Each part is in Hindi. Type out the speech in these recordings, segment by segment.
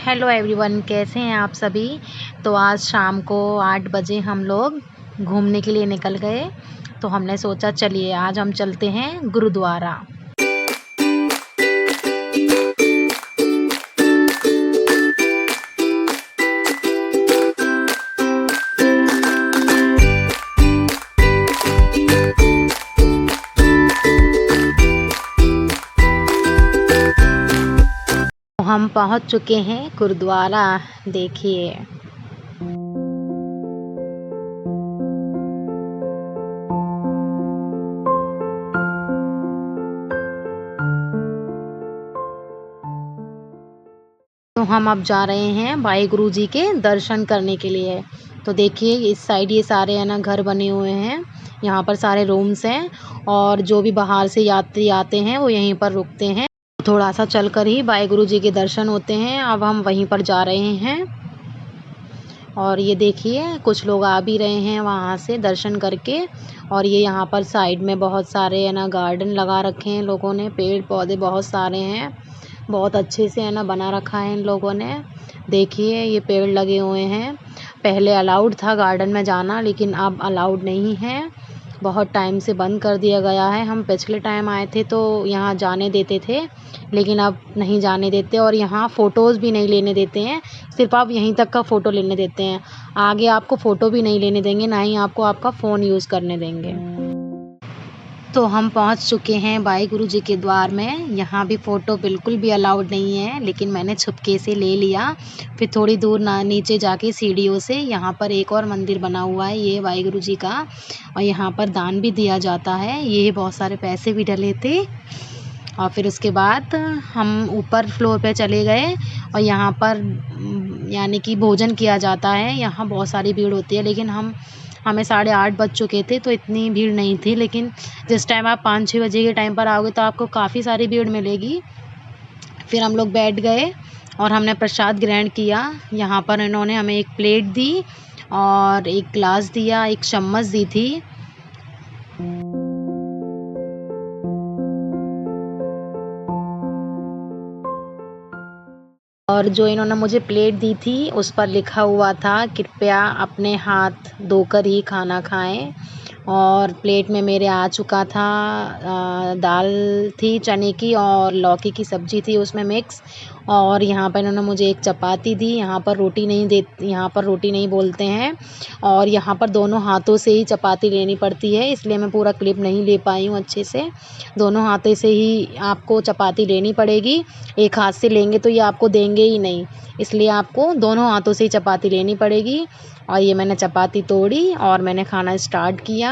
हेलो एवरीवन, कैसे हैं आप सभी। तो आज शाम को 8 बजे हम लोग घूमने के लिए निकल गए। तो हमने सोचा चलिए आज हम चलते हैं गुरुद्वारा। तो हम पहुंच चुके हैं गुरुद्वारा। देखिए तो हम अब जा रहे हैं वाहेगुरु जी के दर्शन करने के लिए। तो देखिए इस साइड ये सारे है ना घर बने हुए हैं। यहाँ पर सारे रूम्स हैं और जो भी बाहर से यात्री आते हैं वो यहीं पर रुकते हैं। थोड़ा सा चलकर ही वाहेगुरु जी के दर्शन होते हैं। अब हम वहीं पर जा रहे हैं और ये देखिए कुछ लोग आ भी रहे हैं वहाँ से दर्शन करके। और ये यहाँ पर साइड में बहुत सारे है ना गार्डन लगा रखे हैं लोगों ने, पेड़ पौधे बहुत सारे हैं, बहुत अच्छे से है ना बना रखा है इन लोगों ने। देखिए ये पेड़ लगे हुए हैं। पहले अलाउड था गार्डन में जाना, लेकिन अब अलाउड नहीं है, बहुत टाइम से बंद कर दिया गया है। हम पिछले टाइम आए थे तो यहाँ जाने देते थे, लेकिन अब नहीं जाने देते। और यहाँ फ़ोटोज़ भी नहीं लेने देते हैं, सिर्फ आप यहीं तक का फ़ोटो लेने देते हैं। आगे आपको फ़ोटो भी नहीं लेने देंगे, ना ही आपको आपका फ़ोन यूज़ करने देंगे। तो हम पहुंच चुके हैं वाहेगुरु जी के द्वार में। यहाँ भी फ़ोटो बिल्कुल भी अलाउड नहीं है, लेकिन मैंने छुपके से ले लिया। फिर थोड़ी दूर नीचे जाके सीढ़ियों से यहाँ पर एक और मंदिर बना हुआ है, ये वाहेगुरु जी का। और यहाँ पर दान भी दिया जाता है, ये बहुत सारे पैसे भी डले थे। और फिर उसके बाद हम ऊपर फ्लोर पे चले गए और यहाँ पर यानी कि भोजन किया जाता है। यहाँ बहुत सारी भीड़ होती है, लेकिन हमें 8:30 बज चुके थे तो इतनी भीड़ नहीं थी। लेकिन जिस टाइम आप 5-6 बजे के टाइम पर आओगे तो आपको काफ़ी सारी भीड़ मिलेगी। फिर हम लोग बैठ गए और हमने प्रसाद ग्रहण किया। यहाँ पर इन्होंने हमें एक प्लेट दी और एक ग्लास दिया, एक चम्मच दी थी। और जो इन्होंने मुझे प्लेट दी थी उस पर लिखा हुआ था कृपया अपने हाथ धोकर ही खाना खाएं। और प्लेट में मेरे आ चुका था दाल थी चने की और लौकी की सब्ज़ी थी उसमें मिक्स। और यहाँ पर इन्होंने मुझे एक चपाती दी। यहाँ पर रोटी नहीं बोलते हैं। और यहाँ पर दोनों हाथों से ही चपाती लेनी पड़ती है, इसलिए मैं पूरा क्लिप नहीं ले पाई हूँ अच्छे से। दोनों हाथों से ही आपको चपाती लेनी पड़ेगी, एक हाथ से लेंगे तो ये आपको देंगे ही नहीं, इसलिए आपको दोनों हाथों से ही चपाती लेनी पड़ेगी। और ये मैंने चपाती तोड़ी और मैंने खाना स्टार्ट किया।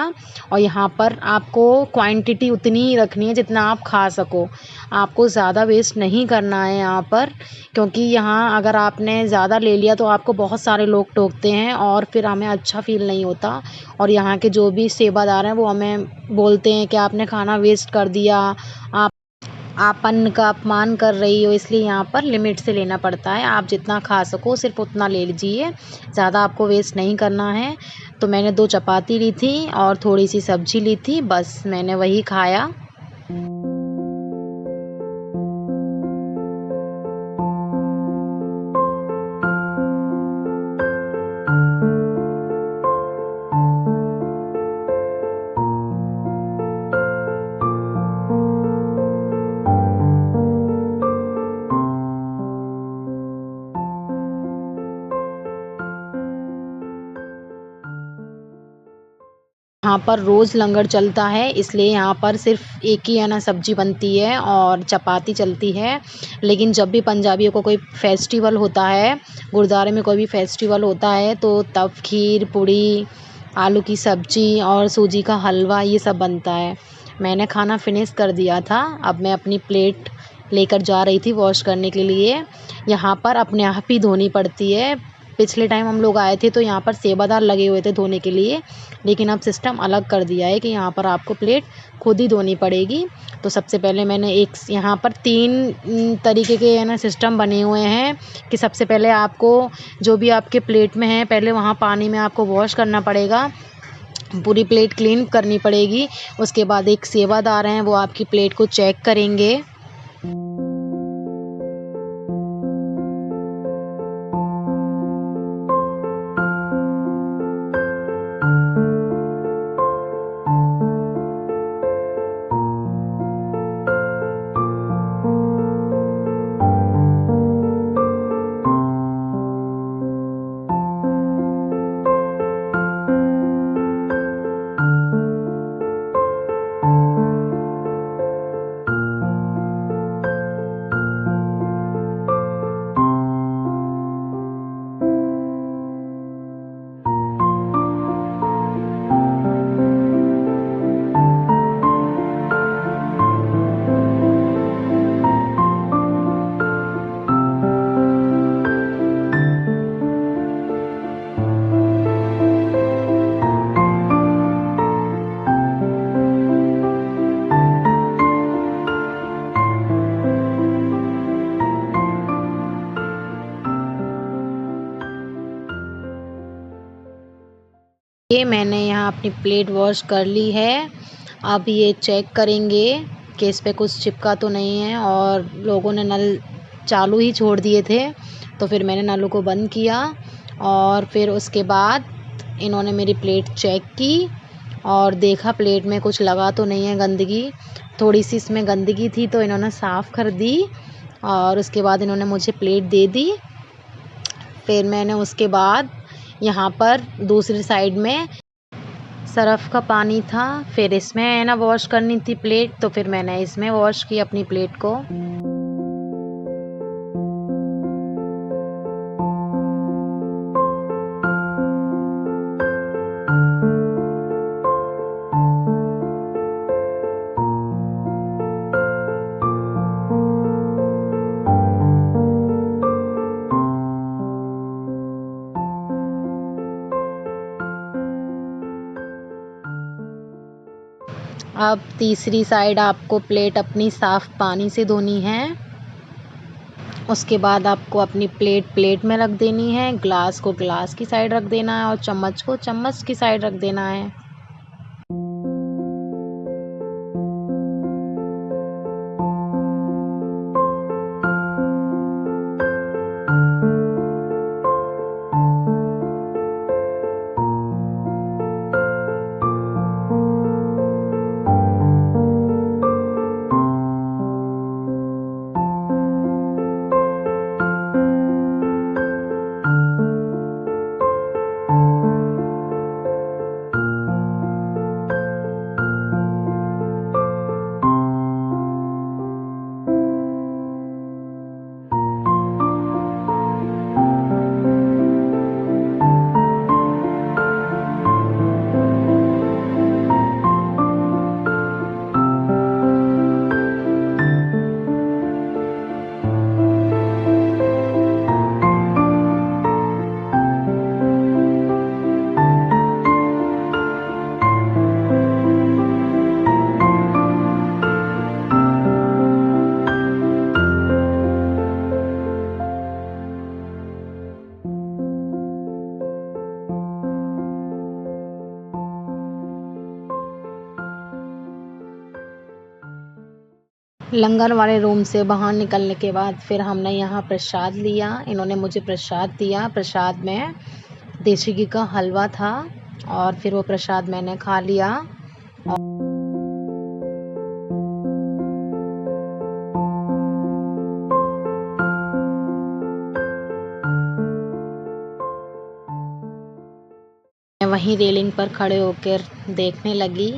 और यहाँ पर आपको क्वांटिटी उतनी ही रखनी है जितना आप खा सको, आपको ज़्यादा वेस्ट नहीं करना है यहाँ पर। क्योंकि यहाँ अगर आपने ज़्यादा ले लिया तो आपको बहुत सारे लोग टोकते हैं और फिर हमें अच्छा फ़ील नहीं होता। और यहाँ के जो भी सेवादार हैं वो हमें बोलते हैं कि आपने खाना वेस्ट कर दिया, आप अन्न का अपमान कर रही हो। इसलिए यहाँ पर लिमिट से लेना पड़ता है, आप जितना खा सको सिर्फ उतना ले लीजिए, ज़्यादा आपको वेस्ट नहीं करना है। तो मैंने 2 चपाती ली थी और थोड़ी सी सब्ज़ी ली थी, बस मैंने वही खाया। यहाँ पर रोज़ लंगर चलता है, इसलिए यहाँ पर सिर्फ एक ही है ना सब्ज़ी बनती है और चपाती चलती है। लेकिन जब भी पंजाबियों को कोई फेस्टिवल होता है, गुरुद्वारे में कोई भी फेस्टिवल होता है, तो तब खीर पूड़ी, आलू की सब्ज़ी और सूजी का हलवा ये सब बनता है। मैंने खाना फिनिश कर दिया था, अब मैं अपनी प्लेट लेकर जा रही थी वॉश करने के लिए। यहाँ पर अपने आप ही धोनी पड़ती है। पिछले टाइम हम लोग आए थे तो यहाँ पर सेवादार लगे हुए थे धोने के लिए, लेकिन अब सिस्टम अलग कर दिया है कि यहाँ पर आपको प्लेट खुद ही धोनी पड़ेगी। तो सबसे पहले मैंने यहाँ पर 3 तरीके के है ना सिस्टम बने हुए हैं कि सबसे पहले आपको जो भी आपके प्लेट में है पहले वहाँ पानी में आपको वॉश करना पड़ेगा, पूरी प्लेट क्लीन करनी पड़ेगी। उसके बाद एक सेवादार हैं वो आपकी प्लेट को चेक करेंगे। ये मैंने यहाँ अपनी प्लेट वॉश कर ली है। अब ये चेक करेंगे कि इस पे कुछ चिपका तो नहीं है, और लोगों ने नल चालू ही छोड़ दिए थे, तो फिर मैंने नलों को बंद किया और फिर उसके बाद इन्होंने मेरी प्लेट चेक की और देखा प्लेट में कुछ लगा तो नहीं है गंदगी। थोड़ी सी इसमें गंदगी थी तो इन्होंने साफ़ कर दी और उसके बाद इन्होंने मुझे प्लेट दे दी। फिर मैंने उसके बाद यहाँ पर दूसरी साइड में सरफ़ का पानी था, फिर इसमें है ना वॉश करनी थी प्लेट, तो फिर मैंने इसमें वॉश की अपनी प्लेट को। अब तीसरी साइड आपको प्लेट अपनी साफ़ पानी से धोनी है। उसके बाद आपको अपनी प्लेट में रख देनी है, ग्लास को ग्लास की साइड रख देना है और चम्मच को चम्मच की साइड रख देना है। लंगर वाले रूम से बाहर निकलने के बाद फिर हमने यहाँ प्रसाद लिया। इन्होंने मुझे प्रसाद दिया। प्रसाद में देसी घी का हलवा था और फिर वो प्रसाद मैंने खा लिया। मैं वहीं रेलिंग पर खड़े होकर देखने लगी,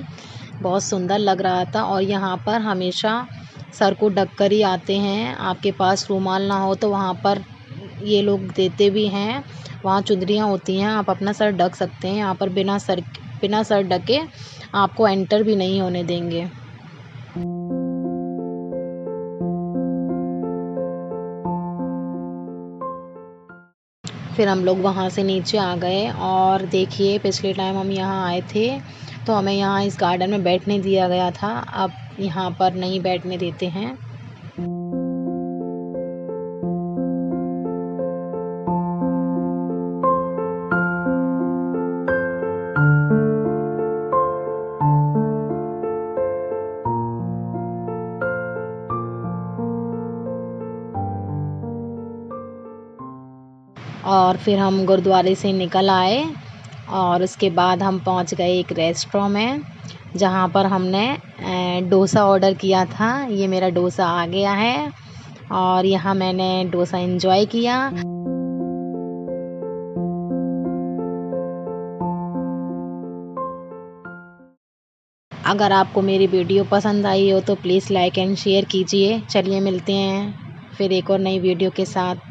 बहुत सुंदर लग रहा था। और यहाँ पर हमेशा सर को ढक कर ही आते हैं। आपके पास रुमाल ना हो तो वहाँ पर ये लोग देते भी हैं। वहाँ चुंदरियाँ होती हैं, आप अपना सर ढक सकते हैं। यहाँ पर बिना सर ढके आपको एंटर भी नहीं होने देंगे। फिर हम लोग वहाँ से नीचे आ गए और देखिए पिछले टाइम हम यहाँ आए थे तो हमें यहाँ इस गार्डन में बैठने दिया गया था, अब यहाँ पर नहीं बैठने देते हैं। और फिर हम गुरुद्वारे से निकल आए और उसके बाद हम पहुंच गए एक रेस्टोरेंट में, जहां पर हमने डोसा ऑर्डर किया था। ये मेरा डोसा आ गया है और यहाँ मैंने डोसा एंजॉय किया। अगर आपको मेरी वीडियो पसंद आई हो तो प्लीज़ लाइक एंड शेयर कीजिए। चलिए मिलते हैं फिर एक और नई वीडियो के साथ।